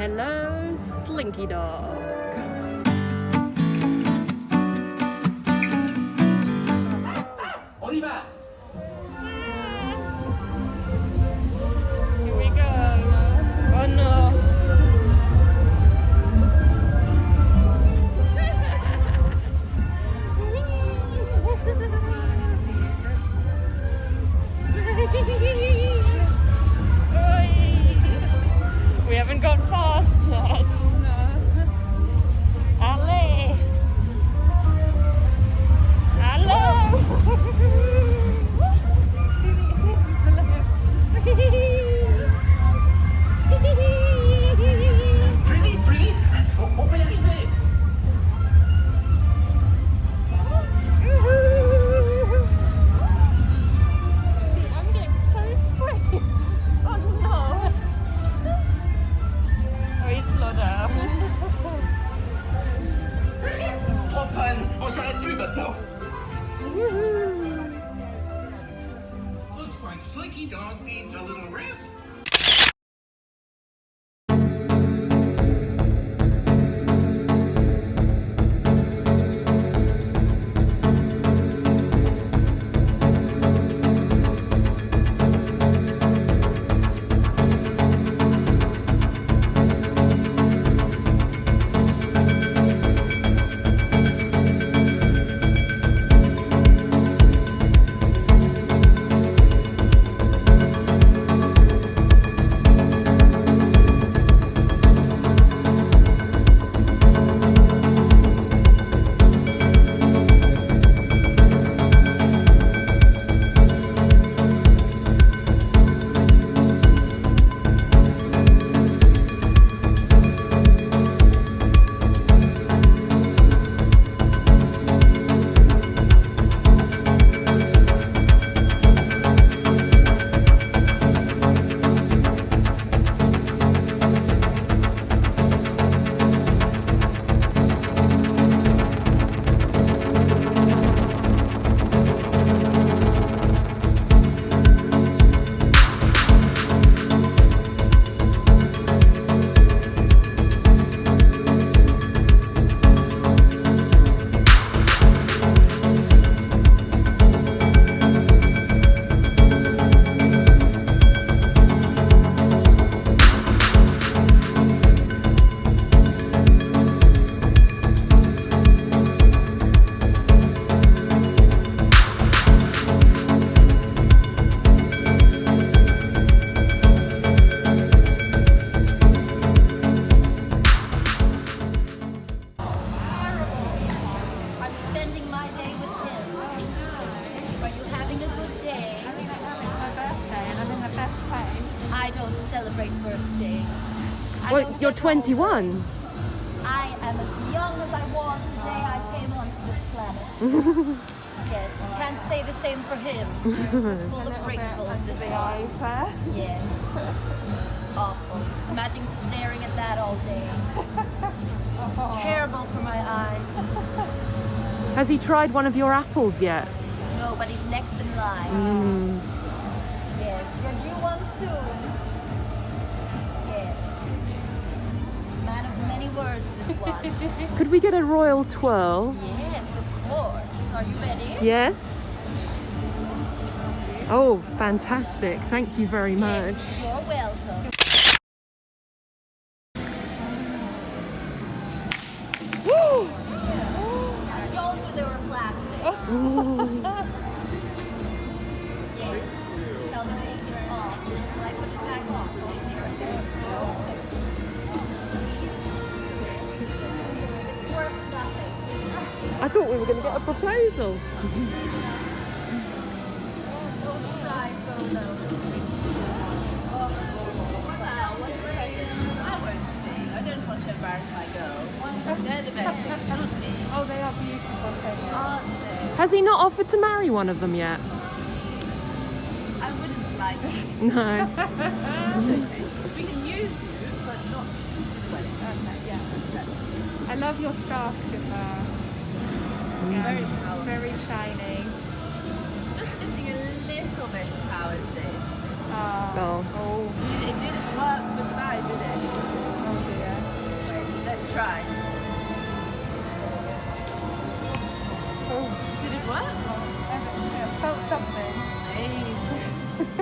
Hello, Slinky Dog. On y va. Here we go. Oh no. We haven't gone fast yet. No. Allez. Hello. Plus vite, on peut y arriver. I'm getting so squishy. Oh no. Oui, slow down. Trop fun, on s'arrête plus maintenant. Looks like Slinky Dog needs a little rest. I don't celebrate birthdays. Well, you're 21. I am as young as I was the day I came onto this planet. Yes, can't say the same for him. Full of wrinkles, this one. Yes. It's awful. Imagine staring at that all day. It's terrible for my eyes. Has he tried one of your apples yet? No, but he's next in line. Yes, you're due one soon. Yes. Man of many words, this one. Could we get a royal twirl? Yes, of course. Are you ready? Yes. Oh, fantastic. Thank you very much. Yes, you're welcome. Woo! I told you they were plastic. Ooh. Yes. Shall we take it off? Will I put it back on? It's worth nothing. I thought we were going to get a proposal. Don't cry, Frodo. Well, what I won't sing. I don't want to embarrass my girls. They're the best things to me. Oh, they are beautiful things. Aren't they? Has he not offered to marry one of them yet? I wouldn't like it. No. We can use you, but not for the wedding. Okay, yeah. That's okay. I love your scarf, Jafar. Very powerful. Very shiny. It's just missing a little bit of power today, isn't it? Oh. Oh. It didn't work with mine, did it? Oh dear. try. Did it work? Felt something. Amazing.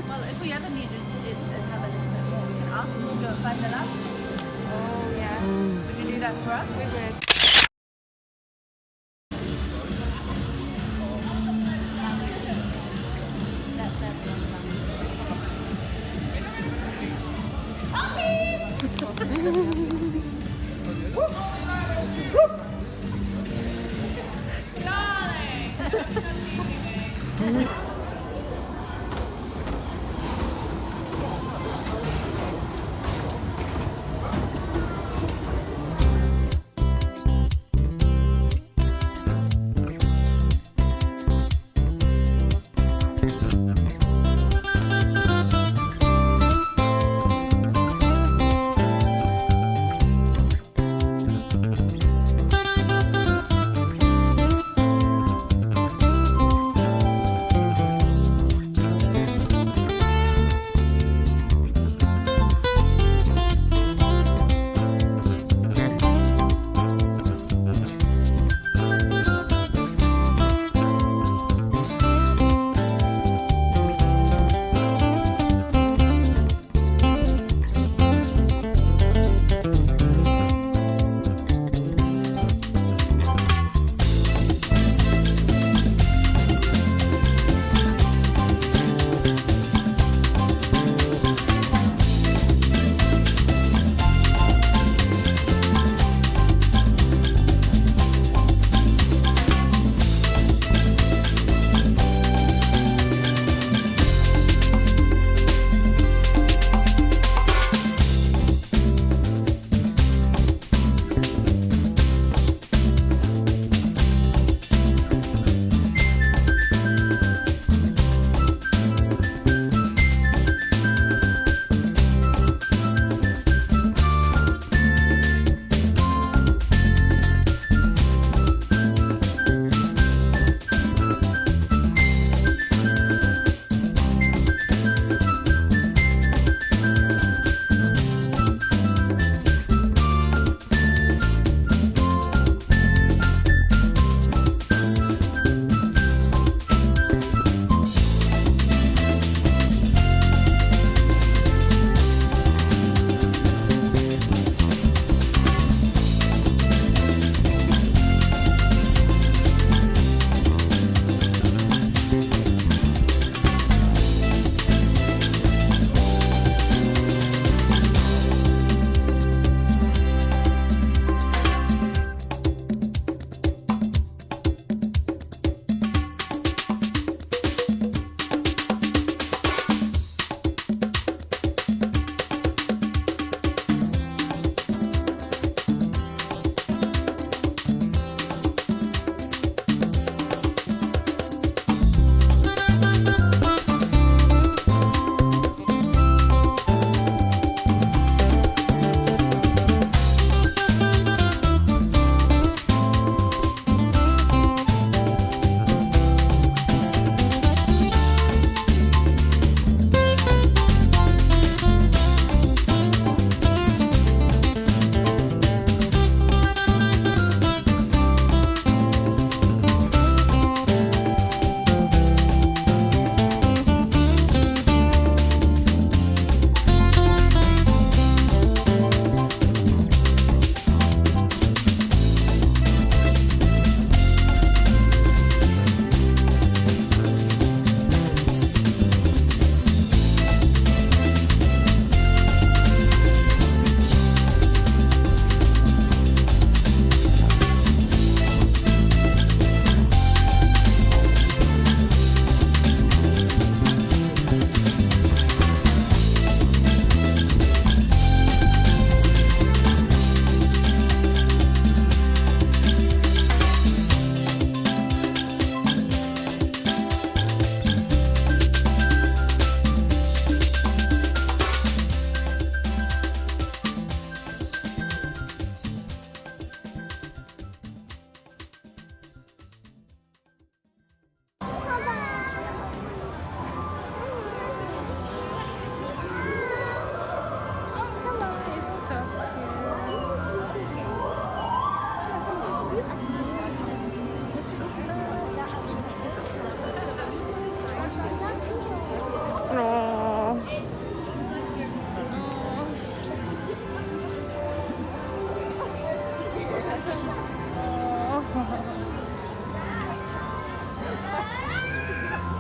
Well, if we ever needed it another little bit more, we can ask them to go and find the last. Oh yeah. Would you do that for us? We would.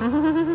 Yes.